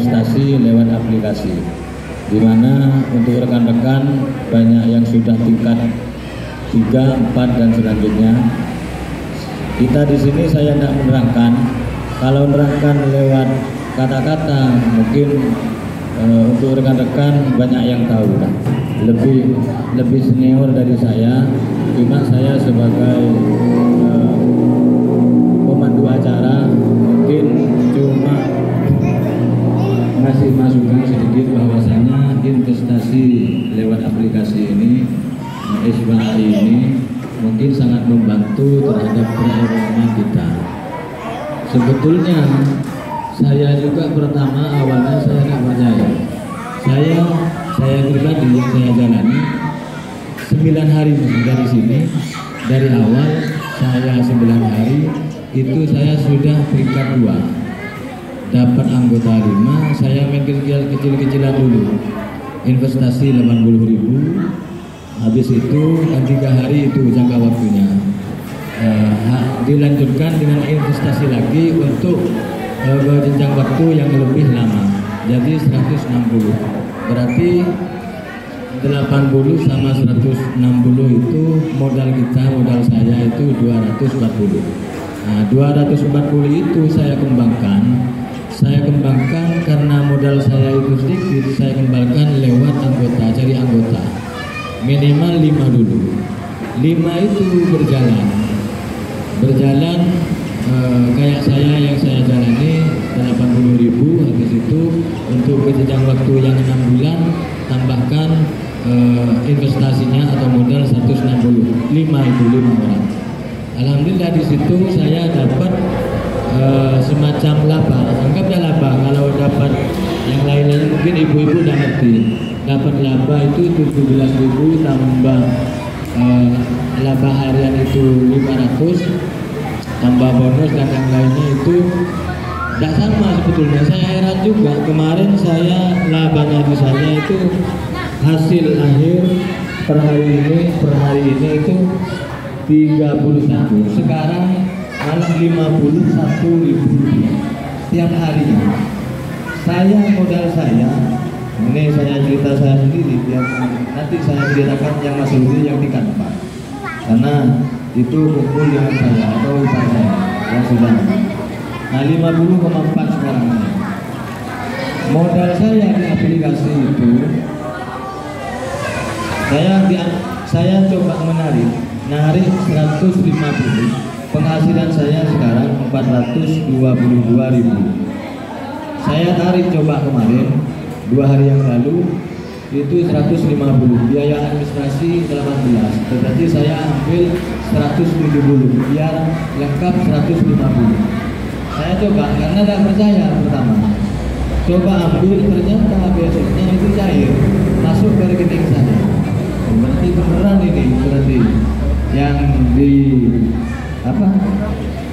investasi lewat aplikasi, di mana untuk rekan-rekan banyak yang sudah tingkat 3, 4 dan selanjutnya. Kita di sini saya tidak menerangkan. Kalau menerangkan lewat kata-kata mungkin untuk rekan-rekan banyak yang tahu lah. Lebih senior dari saya, cuma saya sebagai pemandu acara mungkin cuma ngasih masukan sedikit bahwasanya investasi lewat aplikasi ini, SBAI ini mungkin sangat membantu terhadap perekonomian kita. Sebetulnya saya juga pertama awalnya saya tidak percaya. Saya pribadi yang saya jalani 9 hari dari sini, dari awal saya 9 hari itu saya sudah peringkat 2, dapat anggota 5. Saya main kecil-kecilan dulu, investasi 80.000, habis itu kan 3 hari itu jangka waktunya, dilanjutkan dengan investasi lagi untuk jenjang waktu yang lebih lama, jadi 160. Berarti 80 sama 160 itu modal kita, modal saya itu 240. Nah, 240 itu saya kembangkan karena modal saya itu sedikit, saya kembangkan lewat anggota, cari anggota. Minimal 5 dulu. 5 itu berjalan kayak saya yang saya jalani 80.000, habis itu untuk jenjang waktu yang 6 bulan tambahkan investasinya atau modal 160. 5 orang. Alhamdulillah di situ saya dapat semacam laba, anggaplah laba. Kalau dapat yang lain-lain mungkin ibu-ibu udah ngerti. Dapat laba itu 17.000 tambah laba harian itu 500 tambah bonus dan yang lainnya itu tidak sama sebetulnya. Saya heran juga, kemarin saya labanya di sana itu hasil akhir per hari ini itu 31, sekarang malah 51.000 rupiah tiap hari. Modal saya ini, saya cerita saya sendiri, biar nanti saya ceritakan yang Mas Rudi yang tingkat 4, karena itu kumpul dengan saya atau ipar saya yang sudah. Nah 50,4 sekarang. Modal saya di aplikasi itu, saya coba narik 150. Penghasilan saya sekarang 422.000. Saya tarik coba kemarin 2 hari yang lalu itu 150, biaya administrasi 18, berarti saya ambil 170 biar lengkap 150. Saya coba karena tidak percaya pertama, coba ambil, ternyata besoknya itu cair masuk ke rekening saya. Berarti beneran ini, berarti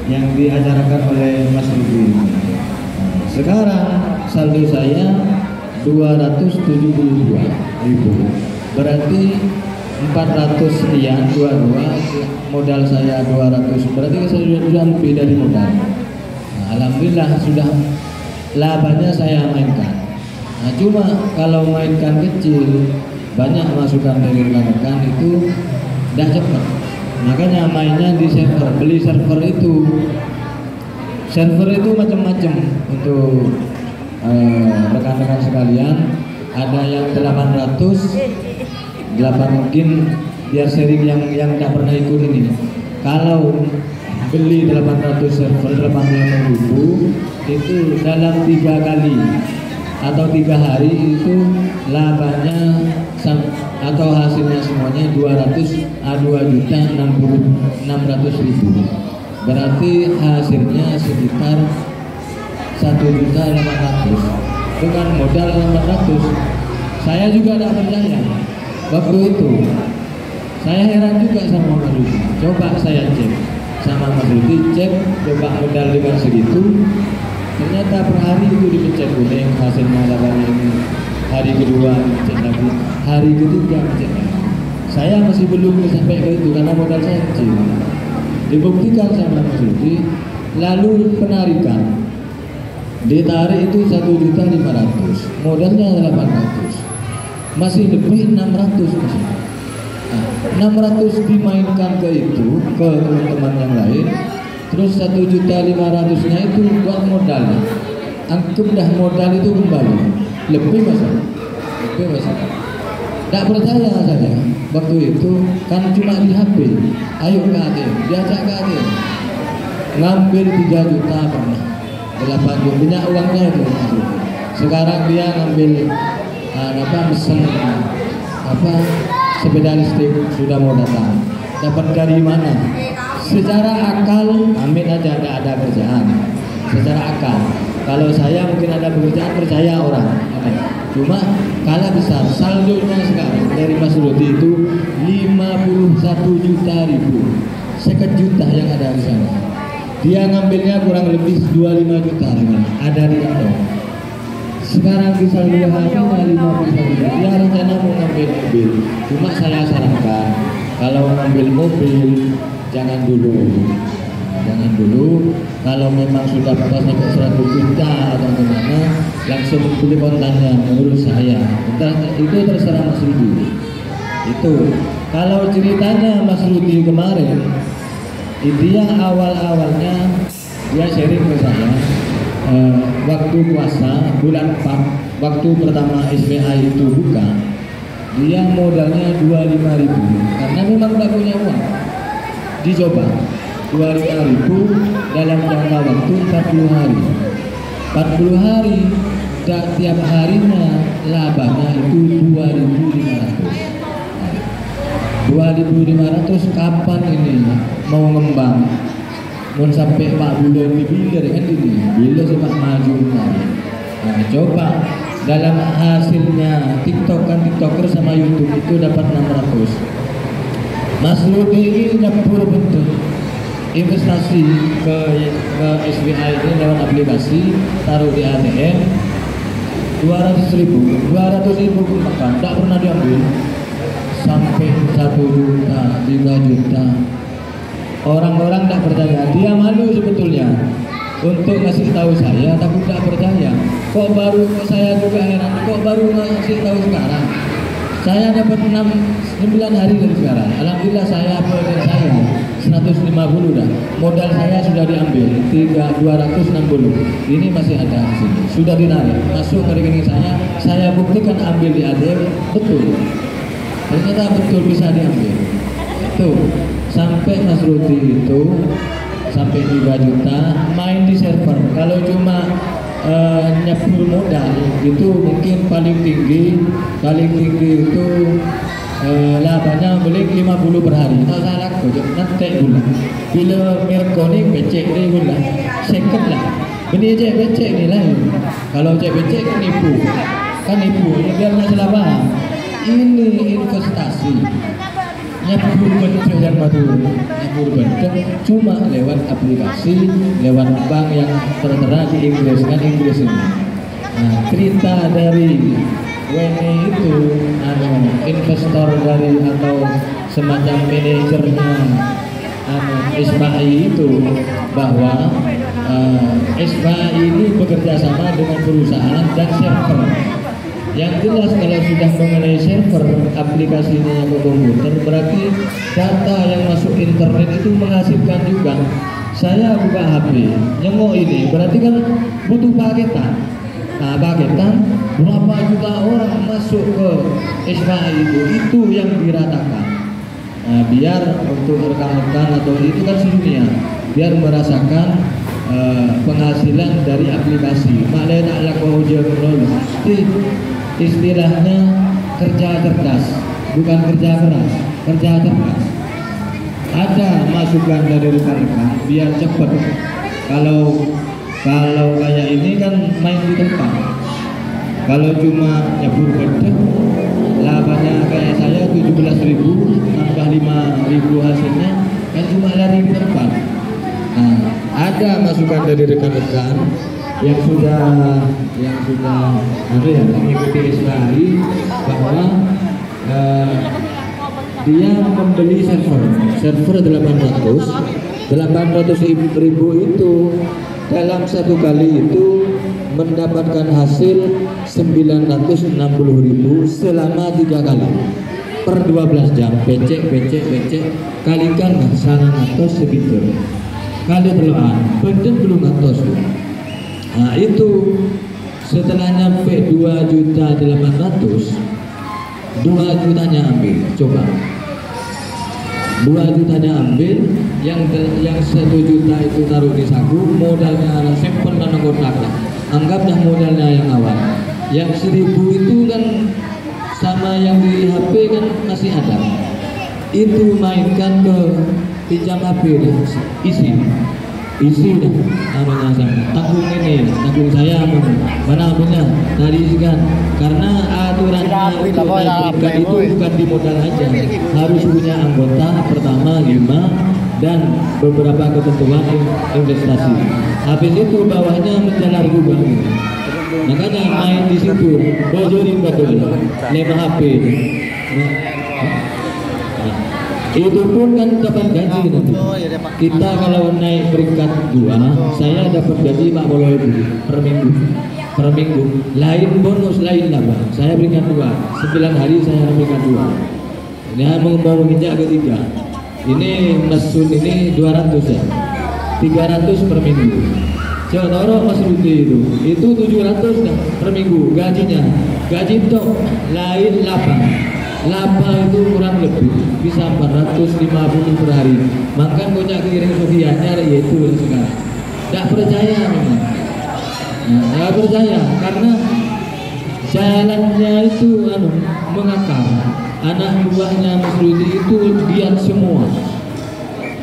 yang diajarkan oleh Mas Rudi. Sekarang saldo saya 272.000, berarti 400 sekian, 22 modal saya 200, berarti saya sudah lebih dari modal. Nah, alhamdulillah sudah labanya saya mainkan. Nah, cuma kalau mainkan kecil banyak masukan dari rekan-rekan itu tidak cepat, makanya mainnya di server. Beli server itu macam-macam untuk rekan-rekan sekalian. Ada yang 800 mungkin biar sharing yang tidak pernah ikut ini. Kalau beli 800 server 80.000 itu dalam 3 kali atau 3 hari itu labanya atau hasilnya semuanya 2.600.000, berarti hasilnya sekitar 1.800.000 dengan modal 800. Saya juga tidak percaya waktu itu. Saya heran juga sama Mas Rudi. Coba saya cek sama Mas Rudi, coba modal dengan segitu, ternyata per hari itu dipencet kuning hasilnya labanya ini. Hari kedua dicek lagi, hari ketiga dicek lagi. Saya masih belum sampai ke itu karena modal saya kecil. Dibuktikan sama Mas Rudi. Lalu penarikan Ditarik itu 1.500.000, modalnya 800, masih lebih 600 masih. Nah, 600 dimainkan ke itu ke teman-teman yang lain, terus 1.500.000-nya itu buat modal. Anggap dah modal itu kembali lebih masalah, lebih masalah. Tidak percaya saya waktu itu kan cuma di HP, ayo ke ATM, diajak ke ATM, ngambil 3 juta pernah. 8 juta uangnya itu. Sekarang dia ngambil mesen sepeda listrik sudah mau datang. Dapat dari mana? Secara akal, amin aja ada kerjaan. Secara akal, kalau saya mungkin ada pekerjaan, percaya orang. Cuma kalah besar. Saldonya sekarang dari Mas Rudi itu 51 juta ribu, 1 juta yang ada di sana. Dia ngambilnya kurang lebih 25 juta ada di kantong. Sekarang bisa 2 hari 51 juta. Dia rencana mau ngambil mobil. Cuma saya sarankan kalau ngambil mobil jangan dulu. Jangan dulu. Kalau memang sudah pas sampai 100 juta atau gimana, langsung beli kontannya menurut saya. Itu terserah Mas Rudi. Itu. Kalau ceritanya Mas Rudi kemarin, dia awal-awalnya dia sharing ke saya waktu puasa bulan 4, waktu pertama SBA itu buka, dia modalnya 25.000 karena memang tidak punya uang. Dicoba 25.000 dalam jangka waktu 40 hari. 40 hari tiap harinya labanya itu 2.500. 2.500 kapan ini mau ngembang? Mau sampai Pak Bulan di bilir kan ini, bila sempat maju. Nah, coba dalam hasilnya TikTok kan, TikToker sama YouTube itu dapat 600. Mas Rudi ini nyebur bentuk investasi ke SBI ini lewat aplikasi, taruh di ATM 200.000 pun tidak pernah diambil. Sampai 1 juta, 3 juta. Orang-orang tidak percaya. Dia malu sebetulnya untuk ngasih tahu saya, tapi tidak percaya. Kok baru, saya juga heran, kok baru ngasih tahu sekarang? Saya dapat 9 hari dari sekarang. Alhamdulillah saya 150 dah. Modal saya sudah diambil 260. Ini masih ada di sini. Sudah dinarik, masuk ke rekening saya buktikan ambil di ATM, betul. Ternyata betul bisa diambil. Itu sampai Mas Rudi itu sampai 3 juta main di server. Kalau cuma nyebur modal itu mungkin paling tinggi itu labanya beli 50 per hari. Tak salah kok nanti bulan. Bila merkoni becek ni bulan seket lah. Beni je becek ni lah. Kalau je becek kan nipu. Biar nak salah paham. Ini investasi nyebur bentuk yang betul, nyebur bentuk cuma lewat aplikasi, lewat bank yang tertera di Inggris kan Inggris ini. Nah, cerita dari Weni itu investor dari atau semacam manajernya SBI itu bahwa SBI ini bekerja sama dengan perusahaan dan server. Yang jelas kalau sudah mengenai server aplikasinya yang ke komputer, berarti data yang masuk internet itu menghasilkan juga. Saya buka HP, nyengok ini, berarti kan butuh paketan. Nah, paketan berapa juta orang masuk ke SBI itu yang diratakan. Nah, biar untuk rekan-rekan atau itu kan sedunia, biar merasakan penghasilan dari aplikasi. Malah nak lakukan ujian istilahnya kerja cerdas, bukan kerja keras, kerja cerdas. Ada masukan dari rekan-rekan biar cepat. Kalau kayak ini kan main di tempat. Kalau cuma nyebur bedek, labanya kayak saya 17.000 tambah 5.000 hasilnya kan cuma lari di tempat. Nah, ada masukan dari rekan-rekan yang sudah mengikuti SBI bahwa dia membeli server 800.000 itu dalam satu kali itu mendapatkan hasil 960.000 selama 3 kali per 12 jam. Becek kalikan sangat atas segitu kali berlahan bener belum atas. Nah itu setelah nyampe 2.800.000, 2 jutanya ambil, coba 2 jutanya ambil, yang 1 juta itu taruh di saku, modalnya simpen dan kotak, anggaplah modalnya yang awal, yang 1.000 itu kan sama yang di HP kan masih ada, itu mainkan ke pinjam HP isi dah namanya sama tanggung ini, tanggung saya mana ambilnya tadi kan, karena aturannya itu bukan di modal aja, harus punya anggota pertama 5 dan beberapa ketentuan investasi. Habis itu bawahnya menjalar juga, makanya main di situ bojorin betul 5 HP. Itu pun kan dapat gaji nanti. Kita kalau naik peringkat 2, saya dapat gaji 40.000 per minggu. Lain bonus lain lah bang. Saya peringkat 2, 9 hari saya peringkat 2. Dia mau menginjak ke 3. Ini mesun ini 200 ya, 300 per minggu. Contoh Mas Rudi itu 700 dah per minggu gajinya. Gaji top lain 8. Lapa itu kurang lebih bisa 450 per hari. Makan banyak kirim Sofiannya yaitu sekarang. Tidak percaya memang. Tidak percaya karena jalannya itu mengakar. Anak buahnya Mas Rudi itu lihat semua.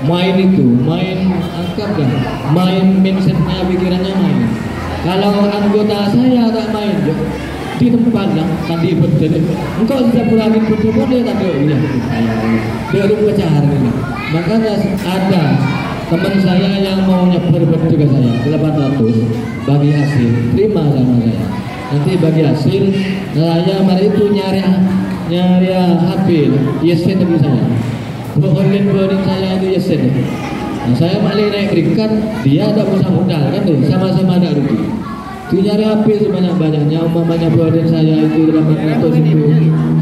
Main angkat dah. Main mindsetnya pikirannya main. Kalau anggota saya tak main di tempat lah tadi betul engkau sudah pulang betul dia tak boleh dia pecahan ini. Makanya ada teman saya yang mau nyebar betul ke saya 800 bagi hasil terima sama saya, nanti bagi hasil saya mari itu nyari HP yesen bagi saya online saya itu yesen. Nah, saya malah naik peringkat, dia ada usah modal kan deh, sama-sama ada rugi. Itu nyari HP sebanyak-banyaknya, umpamanya burden saya itu 800 itu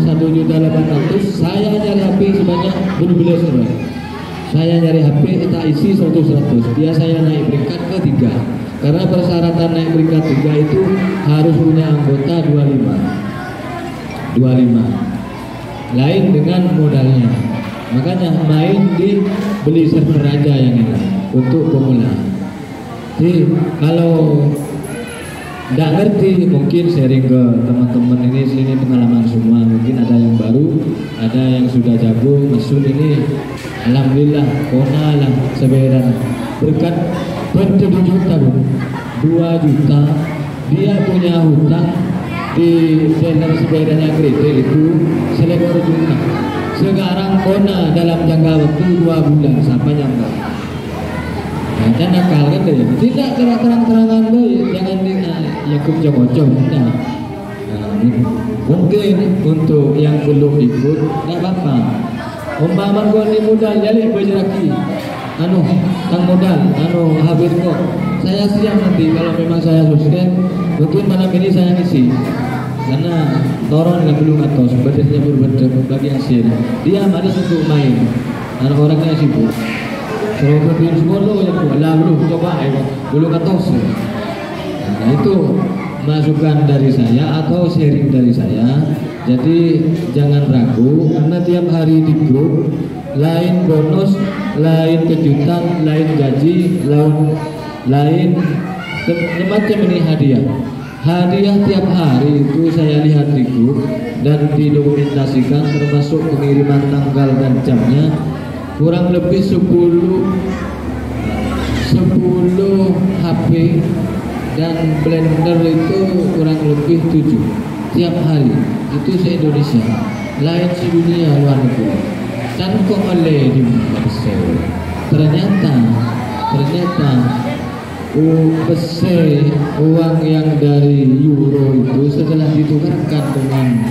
1.800.000, saya nyari HP sebanyak berbeda sebanyak. Saya nyari HP kita isi 100, dia saya naik peringkat ke 3. Karena persyaratan naik peringkat 3 itu harus punya anggota 25. Lain dengan modalnya. Makanya main di beli server aja yang ini untuk pemula. Jadi kalau nggak ngerti mungkin sharing ke teman-teman ini, sini pengalaman semua, mungkin ada yang baru, ada yang sudah jago. Masun ini alhamdulillah kona lah seberan berkat 7 juta 2 juta dia punya hutang di channel seberannya kredit itu 1 juta. Sekarang kona dalam jangka waktu 2 bulan sampai nyampe. Nah, dan nakal kan deh, tidak terang-terangan deh, jangan ya kocok-kocok. Nah, mungkin untuk yang belum ikut, nggak apa-apa. Umpama kau ni modal jadi berjeraki, tang modal, habis kok. Saya siap nanti kalau memang saya sukses, mungkin malam ini saya ngisi. Karena toron nggak belum atas, bedanya berbeda bagi hasil. Dia malas untuk main, karena orangnya sibuk. Kalau berdiri semua lo yang lah belum coba belum atas. Nah, itu masukan dari saya atau sharing dari saya. Jadi jangan ragu karena tiap hari di grup lain bonus, lain kejutan, lain gaji, lain macam ini hadiah. Hadiah tiap hari itu saya lihat di grup dan didokumentasikan termasuk pengiriman tanggal dan jamnya. Kurang lebih 10 HP dan blender itu kurang lebih 7 tiap hari. Itu se-Indonesia, lain se-dunia luar negeri. Dan kok oleh di besar. Ternyata uang yang dari euro itu setelah ditukarkan dengan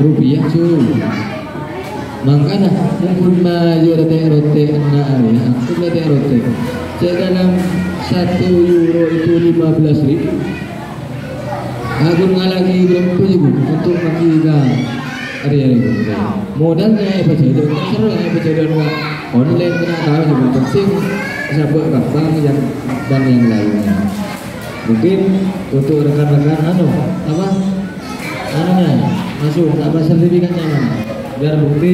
rupiah cuy, Makanya pun maju rote nah ya, aku rote. Saya dalam 1 euro itu 15.000. Aku ngalagi berapa juga untuk mengiga hari-hari modalnya apa saja, terserah apa saja online kena tahu juga penting sabuk gampang dan yang lainnya. Mungkin untuk rekan-rekan apa anunya masuk apa sertifikatnya mana biar bukti